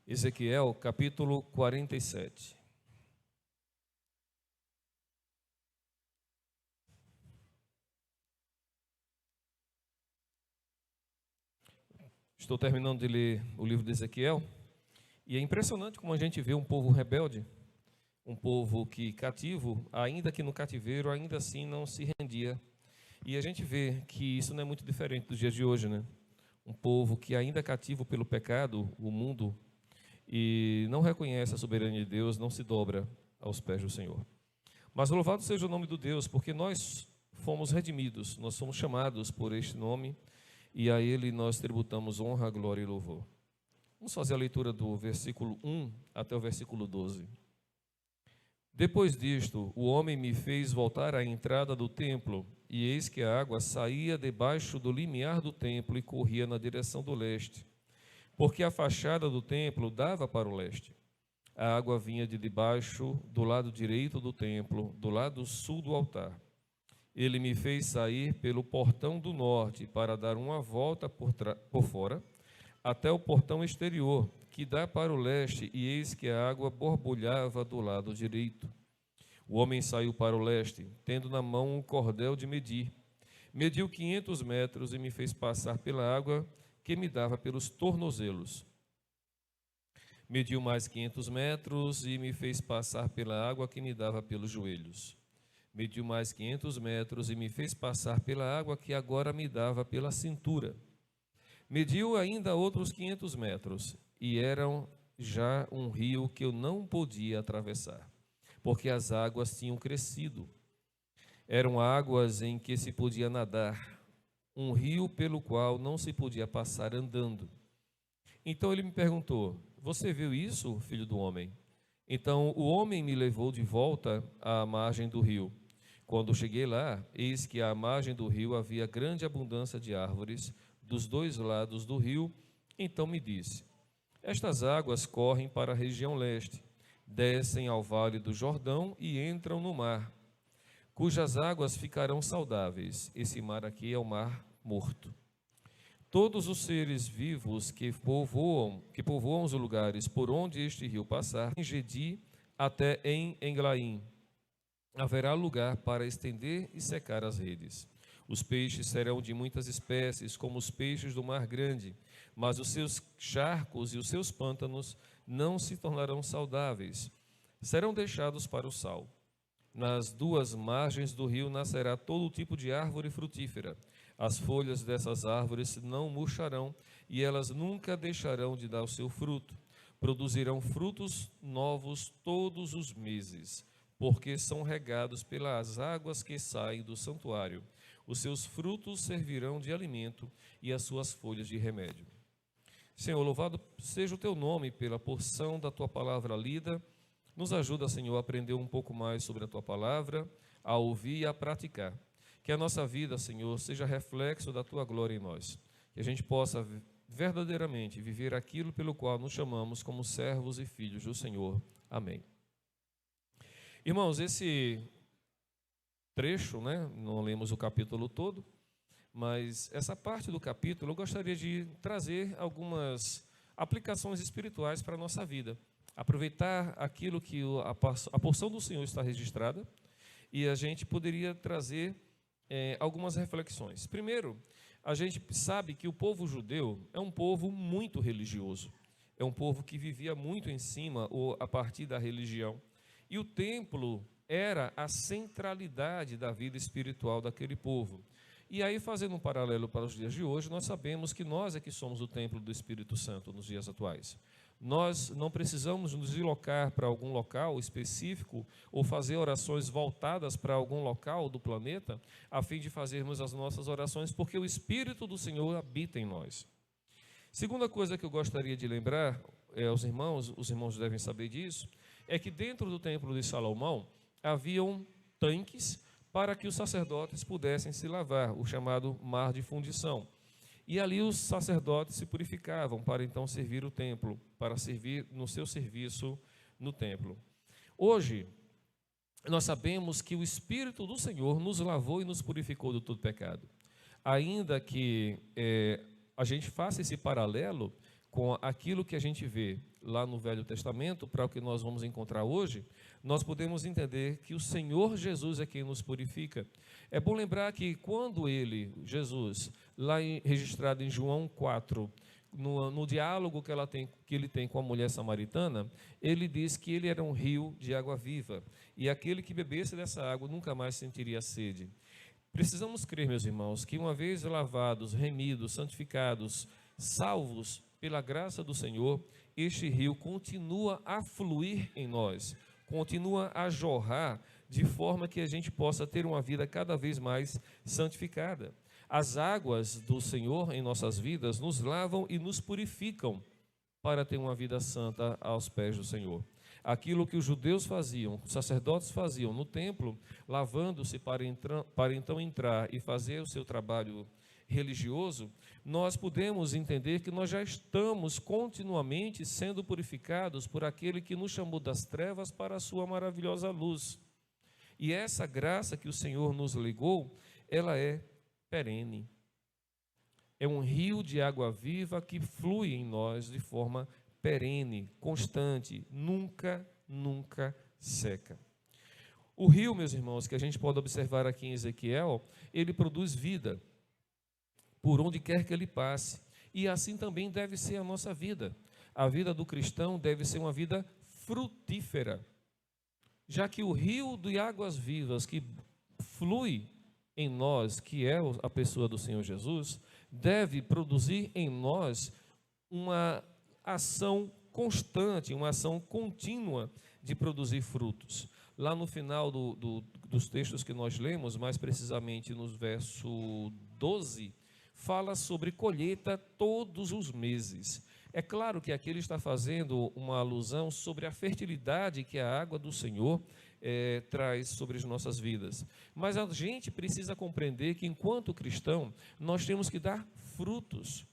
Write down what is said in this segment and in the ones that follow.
Ezequiel, capítulo 47. Estou terminando de ler o livro de Ezequiel, e é impressionante como a gente vê um povo rebelde, um povo que cativo, ainda que no cativeiro, ainda assim não se rendia. E a gente vê que isso não é muito diferente dos dias de hoje, né? Um povo que ainda é cativo pelo pecado, o mundo, e não reconhece a soberania de Deus, não se dobra aos pés do Senhor. Mas louvado seja o nome do Deus, porque nós fomos redimidos, nós somos chamados por este nome, e a Ele nós tributamos honra, glória e louvor. Vamos fazer a leitura do versículo 1 até o versículo 12. Depois disto, o homem me fez voltar à entrada do templo, e eis que a água saía debaixo do limiar do templo e corria na direção do leste, porque a fachada do templo dava para o leste. A água vinha de debaixo do lado direito do templo, do lado sul do altar. Ele me fez sair pelo portão do norte para dar uma volta por fora, até o portão exterior, que dá para o leste, e eis que a água borbulhava do lado direito. O homem saiu para o leste, tendo na mão um cordel de medir. Mediu 500 metros e me fez passar pela água que me dava pelos tornozelos. Mediu mais 500 metros e me fez passar pela água que me dava pelos joelhos. Mediu mais 500 metros e me fez passar pela água que agora me dava pela cintura. Mediu ainda outros 500 metros, e eram já um rio que eu não podia atravessar, porque as águas tinham crescido. Eram águas em que se podia nadar, um rio pelo qual não se podia passar andando. Então ele me perguntou: você viu isso, filho do homem? Então o homem me levou de volta à margem do rio. Quando cheguei lá, eis que à margem do rio havia grande abundância de árvores dos dois lados do rio. Então me disse: estas águas correm para a região leste, descem ao vale do Jordão e entram no mar, cujas águas ficarão saudáveis. Esse mar aqui é o mar morto. Todos os seres vivos que povoam os lugares por onde este rio passar, em Gedi até em Englaim, haverá lugar para estender e secar as redes. Os peixes serão de muitas espécies, como os peixes do mar grande, mas os seus charcos e os seus pântanos não se tornarão saudáveis, serão deixados para o sal. Nas duas margens do rio nascerá todo tipo de árvore frutífera. As folhas dessas árvores não murcharão, e elas nunca deixarão de dar o seu fruto. Produzirão frutos novos todos os meses, porque são regados pelas águas que saem do santuário. Os seus frutos servirão de alimento e as suas folhas de remédio. Senhor, louvado seja o teu nome pela porção da tua palavra lida. Nos ajuda, Senhor, a aprender um pouco mais sobre a tua palavra, a ouvir e a praticar. Que a nossa vida, Senhor, seja reflexo da tua glória em nós. Que a gente possa verdadeiramente viver aquilo pelo qual nos chamamos como servos e filhos do Senhor. Amém. Irmãos, esse trecho, né, não lemos o capítulo todo, mas essa parte do capítulo eu gostaria de trazer algumas aplicações espirituais para a nossa vida. Aproveitar aquilo que a porção do Senhor está registrada, e a gente poderia trazer algumas reflexões. Primeiro, a gente sabe que o povo judeu é um povo muito religioso, é um povo que vivia muito em cima ou a partir da religião. E o templo era a centralidade da vida espiritual daquele povo. E aí, fazendo um paralelo para os dias de hoje, nós sabemos que nós é que somos o templo do Espírito Santo nos dias atuais. Nós não precisamos nos deslocar para algum local específico ou fazer orações voltadas para algum local do planeta, a fim de fazermos as nossas orações, porque o Espírito do Senhor habita em nós. Segunda coisa que eu gostaria de lembrar aos irmãos, os irmãos devem saber disso, é que dentro do templo de Salomão haviam tanques para que os sacerdotes pudessem se lavar, o chamado mar de fundição. E ali os sacerdotes se purificavam para então servir o templo, para servir no seu serviço no templo. Hoje, nós sabemos que o Espírito do Senhor nos lavou e nos purificou de todo pecado. Ainda que a gente faça esse paralelo com aquilo que a gente vê lá no Velho Testamento para o que nós vamos encontrar hoje, nós podemos entender que o Senhor Jesus é quem nos purifica. É bom lembrar que quando Jesus, registrado em João 4, no diálogo que ele tem com a mulher samaritana, ele diz que ele era um rio de água viva, e aquele que bebesse dessa água nunca mais sentiria sede. Precisamos crer, meus irmãos, que uma vez lavados, remidos, santificados, salvos pela graça do Senhor, este rio continua a fluir em nós, continua a jorrar, de forma que a gente possa ter uma vida cada vez mais santificada. As águas do Senhor em nossas vidas nos lavam e nos purificam para ter uma vida santa aos pés do Senhor. Aquilo que os judeus faziam, os sacerdotes faziam no templo, lavando-se para então entrar e fazer o seu trabalho religioso, nós podemos entender que nós já estamos continuamente sendo purificados por aquele que nos chamou das trevas para a sua maravilhosa luz. E essa graça que o Senhor nos legou, ela é perene. É um rio de água viva que flui em nós de forma perene, constante, nunca seca. O rio, meus irmãos, que a gente pode observar aqui em Ezequiel, ele produz vida por onde quer que ele passe. E assim também deve ser a nossa vida. A vida do cristão deve ser uma vida frutífera, já que o rio de águas vivas que flui em nós, que é a pessoa do Senhor Jesus, deve produzir em nós uma ação constante, uma ação contínua de produzir frutos. Lá no final dos textos que nós lemos, mais precisamente no verso 12, fala sobre colheita todos os meses. É claro que aqui ele está fazendo uma alusão sobre a fertilidade que a água do Senhor traz sobre as nossas vidas. Mas a gente precisa compreender que, enquanto cristão, nós temos que dar frutos.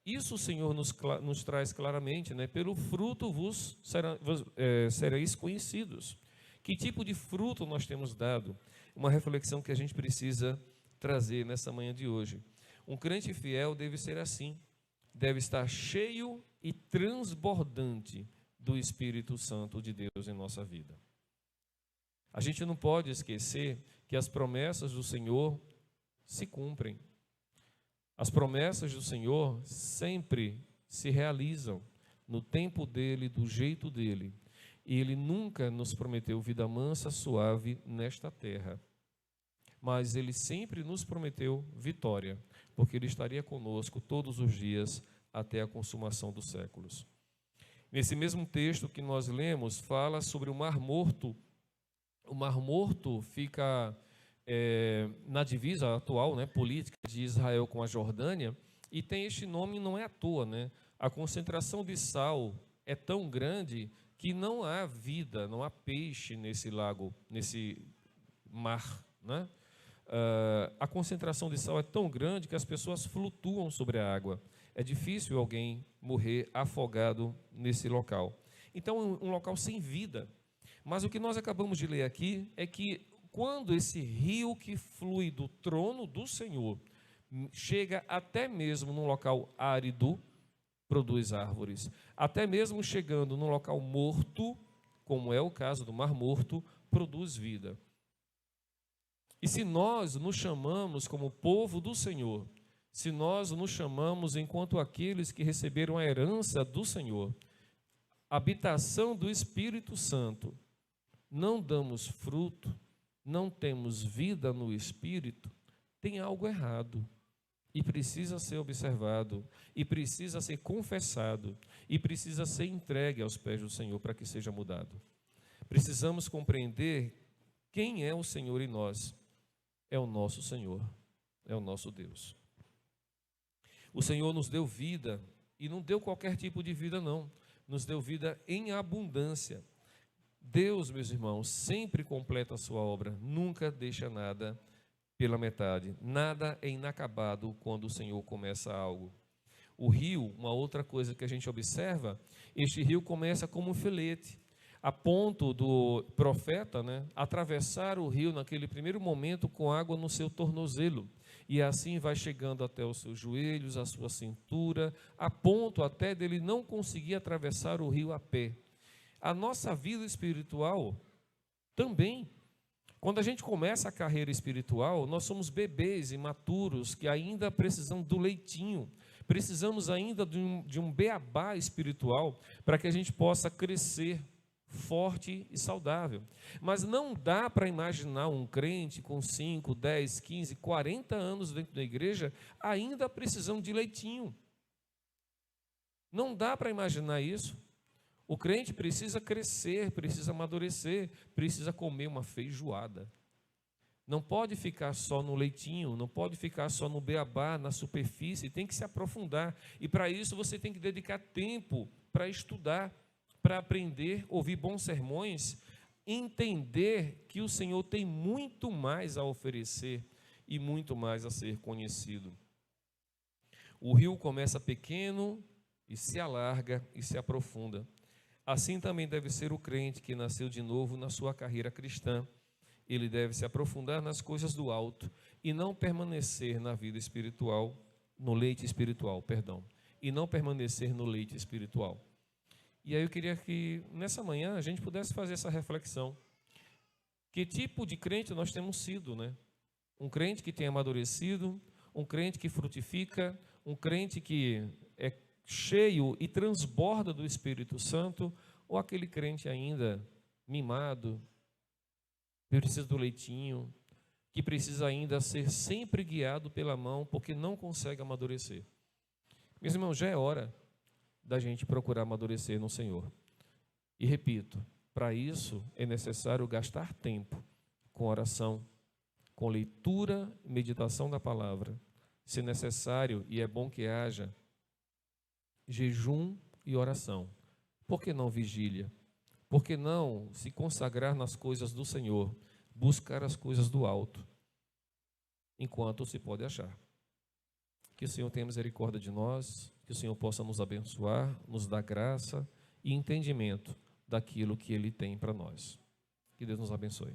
Isso o Senhor nos traz claramente, né? Pelo fruto sereis conhecidos. Que tipo de fruto nós temos dado? Uma reflexão que a gente precisa trazer nessa manhã de hoje. Um crente fiel deve ser assim, deve estar cheio e transbordante do Espírito Santo de Deus em nossa vida. A gente não pode esquecer que as promessas do Senhor se cumprem. As promessas do Senhor sempre se realizam no tempo dele, do jeito dele. E ele nunca nos prometeu vida mansa, suave nesta terra. Mas ele sempre nos prometeu vitória, porque ele estaria conosco todos os dias até a consumação dos séculos. Nesse mesmo texto que nós lemos, fala sobre o Mar Morto. O Mar Morto fica na divisa atual, né, política de Israel com a Jordânia, e tem este nome, não é à toa, né? A concentração de sal é tão grande que não há vida, não há peixe nesse lago, nesse mar, né? A concentração de sal é tão grande que as pessoas flutuam sobre a água. É difícil alguém morrer afogado nesse local. Então, um local sem vida. Mas o que nós acabamos de ler aqui é que quando esse rio que flui do trono do Senhor chega até mesmo num local árido, produz árvores. Até mesmo chegando num local morto, como é o caso do Mar Morto, produz vida. E se nós nos chamamos como povo do Senhor, se nós nos chamamos enquanto aqueles que receberam a herança do Senhor, habitação do Espírito Santo, não damos fruto, não temos vida no Espírito, tem algo errado. E precisa ser observado, e precisa ser confessado, e precisa ser entregue aos pés do Senhor para que seja mudado. Precisamos compreender quem é o Senhor em nós. É o nosso Senhor, é o nosso Deus. O Senhor nos deu vida, e não deu qualquer tipo de vida não, nos deu vida em abundância. Deus, meus irmãos, sempre completa a sua obra, nunca deixa nada pela metade. Nada é inacabado quando o Senhor começa algo. O rio, uma outra coisa que a gente observa, este rio começa como um filete, a ponto do profeta, né, atravessar o rio naquele primeiro momento com água no seu tornozelo. e assim vai chegando até os seus joelhos, a sua cintura, a ponto até dele não conseguir atravessar o rio a pé. A nossa vida espiritual também. Quando a gente começa a carreira espiritual, nós somos bebês imaturos que ainda precisam do leitinho, precisamos ainda de um beabá espiritual para que a gente possa crescer forte e saudável. Mas não dá para imaginar um crente com 5, 10, 15, 40 anos dentro da igreja ainda precisando de leitinho. Não dá para imaginar isso. O crente precisa crescer, precisa amadurecer, precisa comer uma feijoada. Não pode ficar só no leitinho, não pode ficar só no beabá, na superfície, tem que se aprofundar. E para isso você tem que dedicar tempo para estudar, para aprender, ouvir bons sermões, entender que o Senhor tem muito mais a oferecer e muito mais a ser conhecido. O rio começa pequeno e se alarga e se aprofunda. Assim também deve ser o crente que nasceu de novo na sua carreira cristã. Ele deve se aprofundar nas coisas do alto e não permanecer na vida espiritual, no leite espiritual, perdão, e não permanecer no leite espiritual. E aí eu queria que nessa manhã a gente pudesse fazer essa reflexão. Que tipo de crente nós temos sido, né? Um crente que tem amadurecido, um crente que frutifica, um crente que é cheio e transborda do Espírito Santo, ou aquele crente ainda mimado, que precisa do leitinho, que precisa ainda ser sempre guiado pela mão, porque não consegue amadurecer. Meus irmãos, já é hora da gente procurar amadurecer no Senhor. E repito, para isso é necessário gastar tempo com oração, com leitura e meditação da palavra. Se necessário, e é bom que haja, jejum e oração. Por que não vigília? Por que não se consagrar nas coisas do Senhor, buscar as coisas do alto, enquanto se pode achar? Que o Senhor tenha misericórdia de nós, que o Senhor possa nos abençoar, nos dar graça e entendimento daquilo que Ele tem para nós. Que Deus nos abençoe.